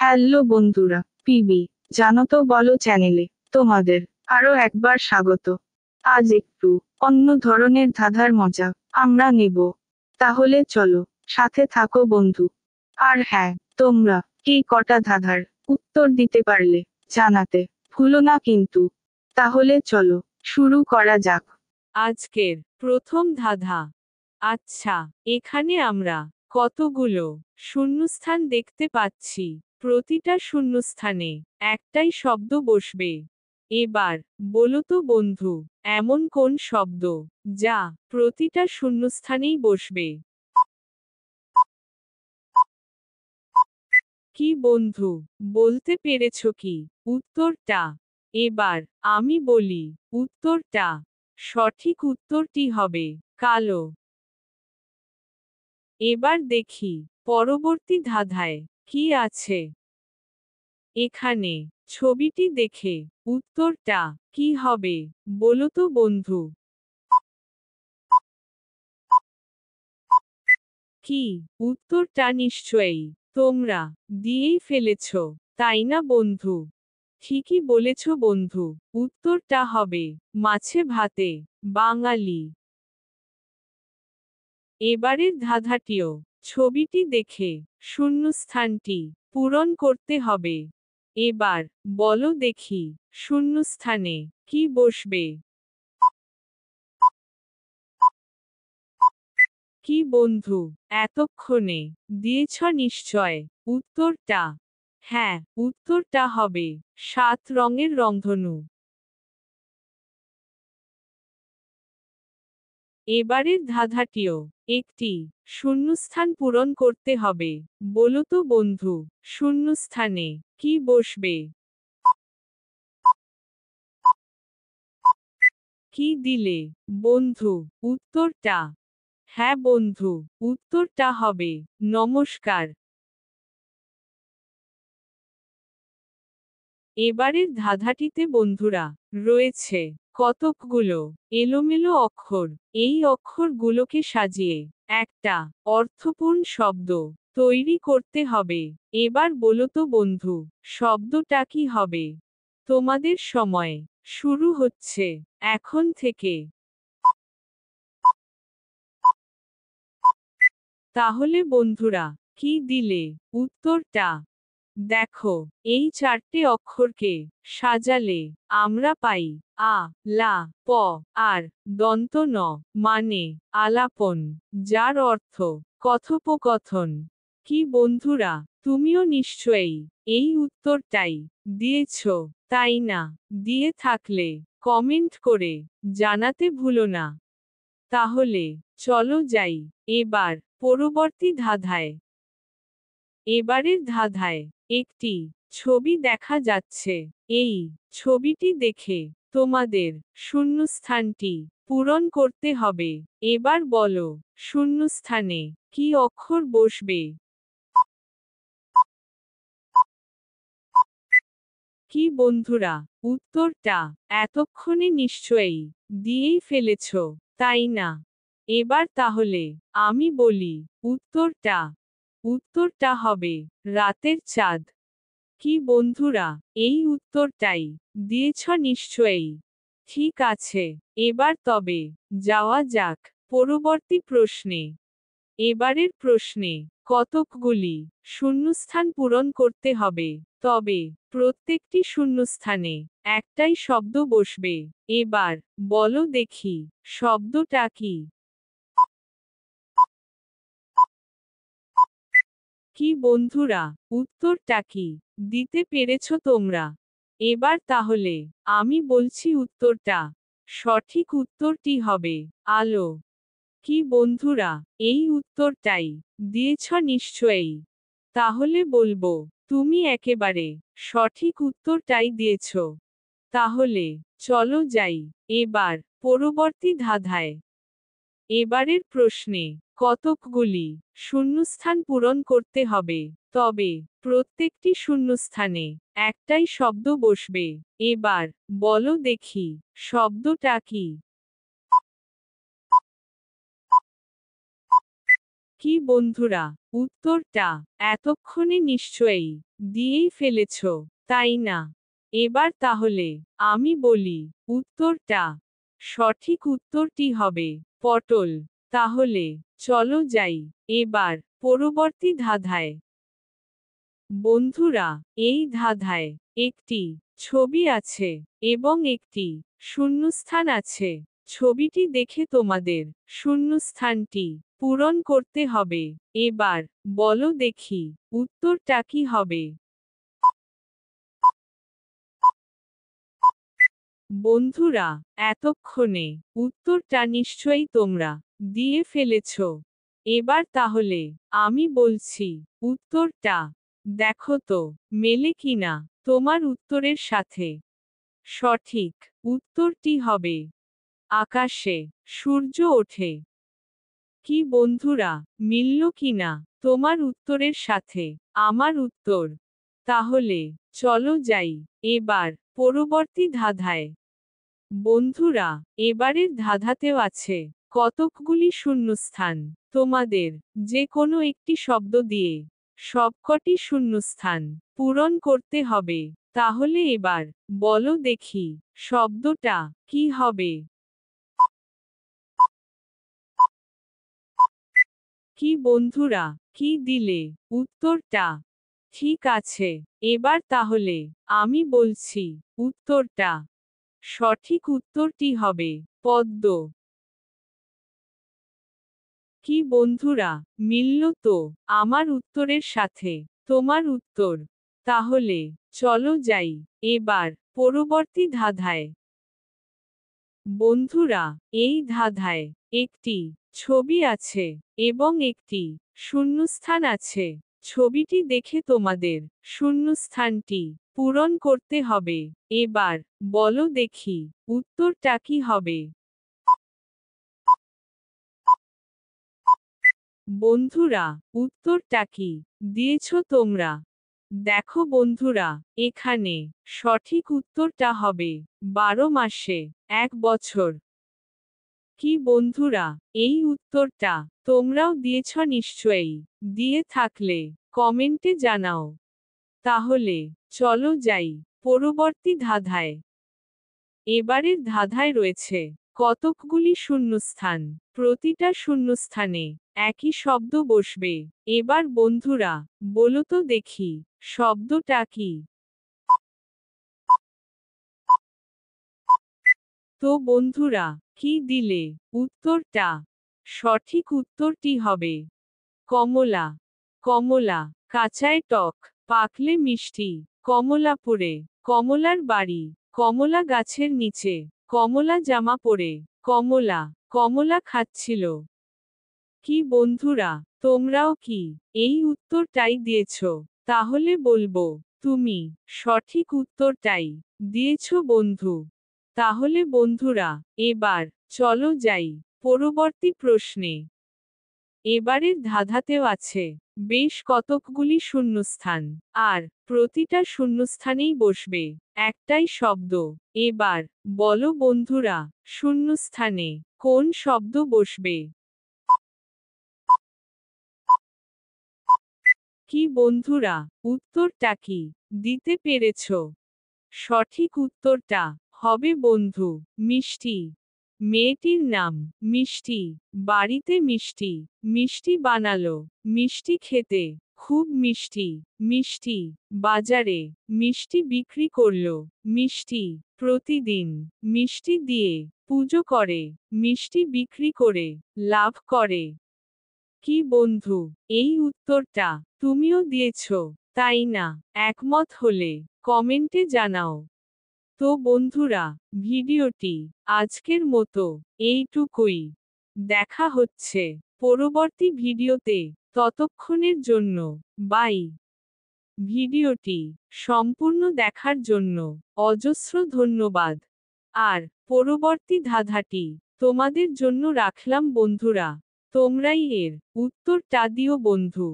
Hello বন্ধুরা, PB জানো তো বলো চ্যানেলে তোমাদের আরো একবার স্বাগত। আজ একটু অন্য ধরনের ধাঁধার মজা আমরা নেব। তাহলে চলো, সাথে থাকো বন্ধু। আর হ্যাঁ, তোমরা কি কটা ধাঁধার উত্তর দিতে পারলে জানাতে ভুলো না কিন্তু। তাহলে চলো, শুরু করা যাক। আজকের প্রথম ধাঁধা। আচ্ছা, এখানে আমরা কতগুলো শূন্যস্থান দেখতে পাচ্ছি। প্রতিটা শূন্যস্থানে একটাই শব্দ বসবে। এবার বলো তো বন্ধু, এমন কোন শব্দ যা প্রতিটা শূন্যস্থানেই বসবে? কি বন্ধু, বলতে পেরেছ কি উত্তরটা? এবার আমি বলি উত্তরটা। সঠিক উত্তরটি হবে কালো। এবার দেখি পরবর্তী ধাঁধায় কি আছে। এখানে ছবিটি দেখে উত্তরটা কি হবে বলো তো বন্ধু? কি উত্তরটা নিশ্চয়ই তোমরা দিয়েই ফেলেছ, তাই না বন্ধু? ঠিকই বলেছ বন্ধু, উত্তরটা হবে মাছে ভাতে বাঙালি। এবারের ধাঁধাটিও ছবিটি দেখে শূন্যস্থানটি পূরণ করতে হবে। এবার বলো দেখি শূন্যস্থানে কি বসবে? কি বন্ধু, এতক্ষণে দিয়েছ নিশ্চয় উত্তরটা? হ্যাঁ, উত্তরটা হবে 7 রঙের রংধনু। এবারের ধাঁধাটিও একটি শূন্যস্থান পূরণ করতে হবে। বলো তো বন্ধু, শূন্যস্থানে কি বসবে? কি দিলে বন্ধু উত্তরটা? হ্যাঁ বন্ধু, উত্তরটা হবে নমস্কার। এবারের ধাঁধাটিতে বন্ধুরা রয়েছে কতকগুলো এলোমেলো অক্ষর। এই অক্ষরগুলোকে সাজিয়ে একটা অর্থপূর্ণ শব্দ তৈরি করতে হবে। এবার বলো তো বন্ধু, শব্দটা কি হবে? তোমাদের সময় শুরু হচ্ছে এখন থেকে। তাহলে বন্ধুরা কি দিলে উত্তরটা? দেখো, এই 4টে অক্ষরকে সাজালে আমরা পাই আ, লা, প, আর দন্ত ন, মানে আলাপন, যার অর্থ কথোপকথন। কি বন্ধুরা, তুমিও নিশ্চয়ই এই উত্তরটাই দিয়েছ, তাই না? দিয়ে থাকলে কমেন্ট করে জানাতে ভুলো না। তাহলে চলো যাই এবার পরবর্তী ধাঁধায়। এবারের ধাঁধায় একটি ছবি দেখা যাচ্ছে। এই ছবিটি দেখে তোমাদের শূন্যস্থানটি পূরণ করতে হবে। এবার বলো শূন্যস্থানে কি অক্ষর বসবে? কি বন্ধুরা, উত্তরটা এতক্ষণে নিশ্চয়ই দিয়েই ফেলেছ, তাই না? এবার তাহলে আমি বলি উত্তরটা। উত্তরটা হবে রাতের চাঁদ। কি বন্ধুরা, এই উত্তরটাই দিয়েছ নিশ্চয়ই। ঠিক আছে, এবার তবে যাওয়া যাক পরবর্তী প্রশ্নে। এবারের প্রশ্নে কতকগুলি শূন্যস্থান পূরণ করতে হবে, তবে প্রত্যেকটি শূন্যস্থানে একটাই শব্দ বসবে। এবার বলো দেখি শব্দটা কি? কি বন্ধুরা, উত্তরটা কি দিতে পেরেছ তোমরা? এবার তাহলে আমি বলছি উত্তরটা। সঠিক উত্তরটি হবে আলো। কি বন্ধুরা, এই উত্তরটাই দিয়েছ নিশ্চয়ই। তাহলে বলবো তুমি একেবারে সঠিক উত্তরটাই দিয়েছ। তাহলে চলো যাই এবার পরবর্তী ধাঁধায়। এবারের প্রশ্নে কতকগুলি শূন্যস্থান পূরণ করতে হবে, তবে প্রত্যেকটি শূন্যস্থানে একটাই শব্দ বসবে। এবার বলো দেখি শব্দটা কি? কি বন্ধুরা, উত্তরটা এতক্ষণে নিশ্চয়ই দিয়েই ফেলেছ, তাই না? এবার তাহলে আমি বলি উত্তরটা। সঠিক উত্তরটি হবে পটল। তাহলে চলো যাই এবার পরবর্তী ধাঁধায়। বন্ধুরা, এই ধাঁধায় একটি ছবি আছে এবং একটি শূন্যস্থান আছে। ছবিটি দেখে তোমাদের শূন্যস্থানটি পূরণ করতে হবে। এবার বলো দেখি উত্তরটা কি হবে? বন্ধুরা, এতক্ষণে উত্তরটা নিশ্চয়ই তোমরা দিয়ে ফেলেছ। এবার তাহলে আমি বলছি উত্তরটা। দেখো তো মেলে কিনা তোমার উত্তরের সাথে। সঠিক উত্তরটি হবে আকাশে সূর্য ওঠে। কি বন্ধুরা, মিলল কিনা তোমার উত্তরের সাথে আমার উত্তর? তাহলে চলো যাই এবার পরবর্তী ধাঁধায়। বন্ধুরা, এবারের ধাঁধাতেও আছে কতকগুলি শূন্যস্থান। তোমাদের যে কোনো একটি শব্দ দিয়ে সবকটি শূন্যস্থান পূরণ করতে হবে। তাহলে এবার বলো দেখি শব্দটা কি হবে? কি বন্ধুরা, কি দিলে উত্তরটা? ঠিক আছে, এবার তাহলে আমি বলছি উত্তরটা। সঠিক উত্তরটি হবে পদ্ম। কি বন্ধুরা, মিলল তো আমার উত্তরের সাথে তোমার উত্তর? তাহলে চলো যাই এবার পরবর্তী ধাঁধায়। বন্ধুরা, এই ধাঁধায় একটি ছবি আছে এবং একটি শূন্যস্থান আছে। ছবিটি দেখে তোমাদের শূন্যস্থানটি পূরণ করতে হবে। এবার বলো দেখি উত্তরটা কি হবে? বন্ধুরা, উত্তরটা কি দিয়েছ তোমরা? দেখো বন্ধুরা, এখানে সঠিক উত্তরটা হবে 12 মাসে 1 বছর। কি বন্ধুরা, এই উত্তরটা তোমরাও দিয়েছ নিশ্চয়ই। দিয়ে থাকলে কমেন্টে জানাও। তাহলে চলো যাই পরবর্তী ধাঁধায়। এবারের ধাঁধায় রয়েছে কতকগুলি শূন্যস্থান। প্রতিটা শূন্যস্থানে একই শব্দ বসবে। এবার বন্ধুরা বলো তো দেখি শব্দটা কি? তো বন্ধুরা, কি দিলে উত্তরটা? সঠিক উত্তরটি হবে কমলা। কমলা, কাঁচায় টক, পাকলে মিষ্টি। কমলাপুরে কমলার বাড়ি, কমলা গাছের নিচে, কমলা জামা পরে, কমলা কমলা খাচ্ছিল। কি বন্ধুরা, তোমরাও কি এই উত্তরটাই দিয়েছ? তাহলে বলবো তুমি সঠিক উত্তরটাই দিয়েছ বন্ধু। তাহলে বন্ধুরা, এবার চলো যাই পরবর্তী প্রশ্নে। এবারের ধাঁধাতেও আছে বেশ কতকগুলি শূন্যস্থান, আর প্রতিটা শূন্যস্থানেই বসবে একটাই শব্দ। এবার বলো বন্ধুরা শূন্যস্থানে কোন শব্দ বসবে? কি বন্ধুরা, উত্তরটা কি দিতে পেরেছ? সঠিক উত্তরটা হবে বন্ধু মিষ্টি। মেয়েটির নাম মিষ্টি, বাড়িতে মিষ্টি, মিষ্টি বানালো, মিষ্টি খেতে খুব মিষ্টি। মিষ্টি বাজারে মিষ্টি বিক্রি করলো। মিষ্টি প্রতিদিন মিষ্টি দিয়ে পুজো করে, মিষ্টি বিক্রি করে লাভ করে। কি বন্ধু, এই উত্তরটা তুমিও দিয়েছ, তাই না? একমত হলে কমেন্টে জানাও। তো বন্ধুরা, ভিডিওটি আজকের মতো এইটুকুই। দেখা হচ্ছে পরবর্তী ভিডিওতে। ততক্ষণের জন্য বাই। ভিডিওটি সম্পূর্ণ দেখার জন্য অজস্র ধন্যবাদ। আর পরবর্তী ধাঁধাটি তোমাদের জন্য রাখলাম বন্ধুরা। তোমরাই এর উত্তরটা দিও বন্ধু।